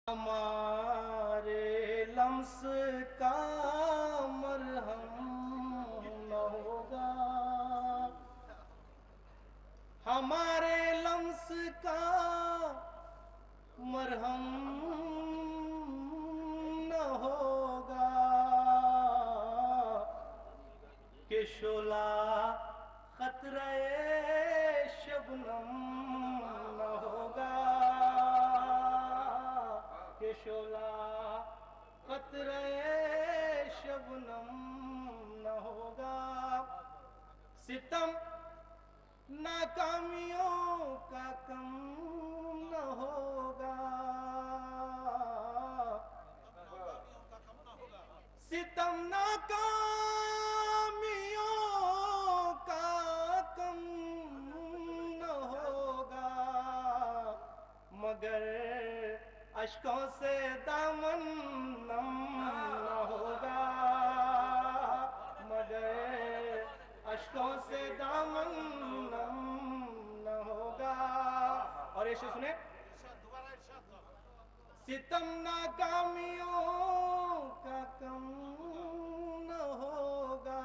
ہمارے لمس کا مرہم نہ ہوگا، ہمارے لمس کا مرہم نہ ہوگا، کہ شعلہ خطرہ شبنم نہ ہوگا، کہ شعلہ خطرہ شبنم نہ ہوگا، ستم ناکامیوں کا کم نہ ہوگا، ستم ناکامیوں کا کم نہ ہوگا، مگر اشکوں سے دامن نم نہ ہوگا، مگر اشکوں سے دامن نم نہ ہوگا۔ اور یہ شعر سنیں، ستم ناکامیوں کا کم نہ ہوگا،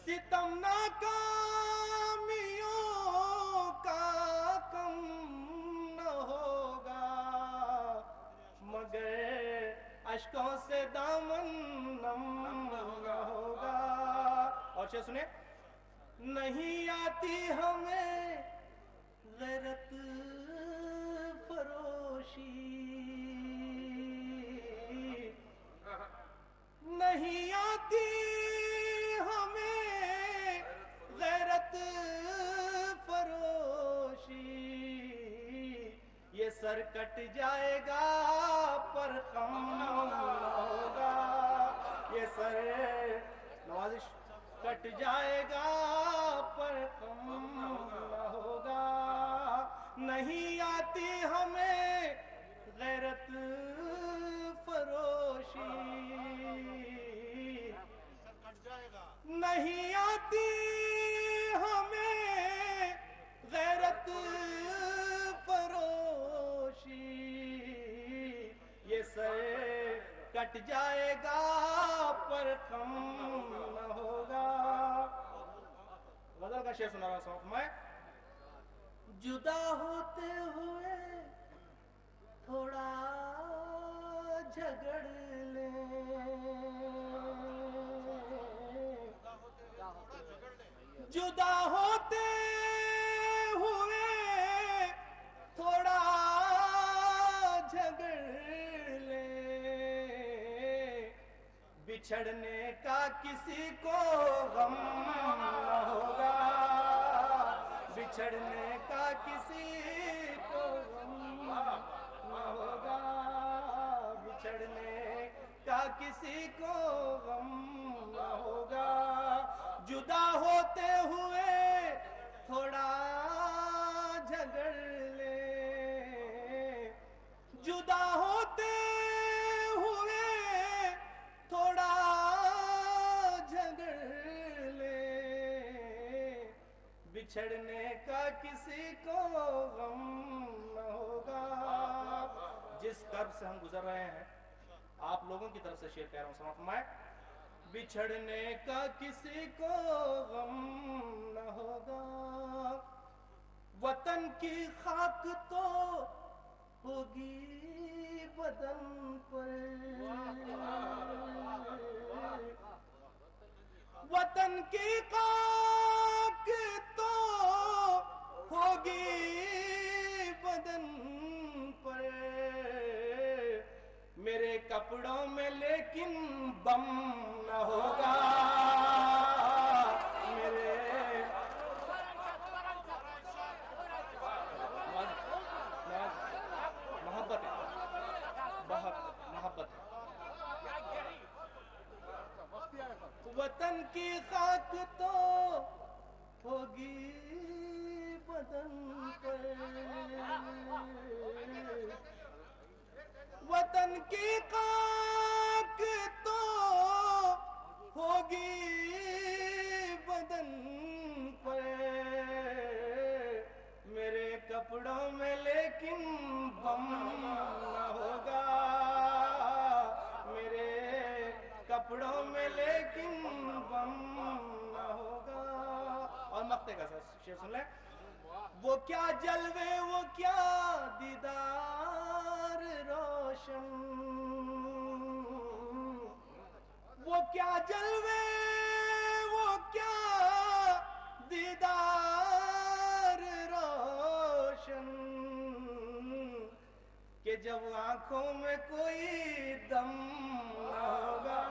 ستم ناکامیوں کا کم نہ ہوگا، مگر اشکوں سے دامن نم نہ ہوگا۔ اور شعر سنیں، نہیں آتی ہمیں غیرت فروشی، نہیں آتی ہمیں غیرت فروشی، یہ سر کٹ جائے گا پر خم نہ ہوگا، یہ سر نوازش کٹ جائے گا پر خم نہ ہوگا، نہیں آتی ہمیں غیرت فروشی، نہیں آتی ہمیں غیرت فروشی، یہ سر کٹ جائے گا پر خم نہ ہوگا۔ غزل کا شعر سنا رہا ہوں میں، جدا ہوتے ہوئے تھوڑا جھگڑ لیں، جدا ہوتے ہوئے تھوڑا جھگڑ لیں، بچھڑنے کا کسی کو غم نہ ہوگا، بچھڑنے کا کسی کو غم نہ ہوگا، بچھڑنے کا کسی کو غم نہ ہوگا، جدا ہوتے ہوئے تھوڑا جھگڑ لیں، جدا ہوتے ہوئے تھوڑا جھگڑ لیں، بچھڑنے کا کسی کو غم نہ ہوگا۔ جس کرب سے ہم گزر رہے ہیں، آپ لوگوں کی طرف سے شعر کہہ رہا ہوں، سماعت فرمائیں، بچھڑنے کا کسی کو غم نہ ہوگا، وطن کی خاک تو ہوگی بدن پر، وطن کی خاک تو ہوگی بدن پر، میرے کپڑوں میں لیکن بم نہ ہوگا، میرے محبت ہے، بہت محبت ہے، وطن کی خاک تو ہوگی بدن پر، وطن کی خاک تو ہوگی بدن پر، میرے کپڑوں میں لیکن مقطع کا شعر سن لیں. وہ کیا جلوے وہ کیا دیدار روشن، وہ کیا جلوے وہ کیا دیدار روشن، کہ جب آنکھوں میں کوئی دم نہ ہوگا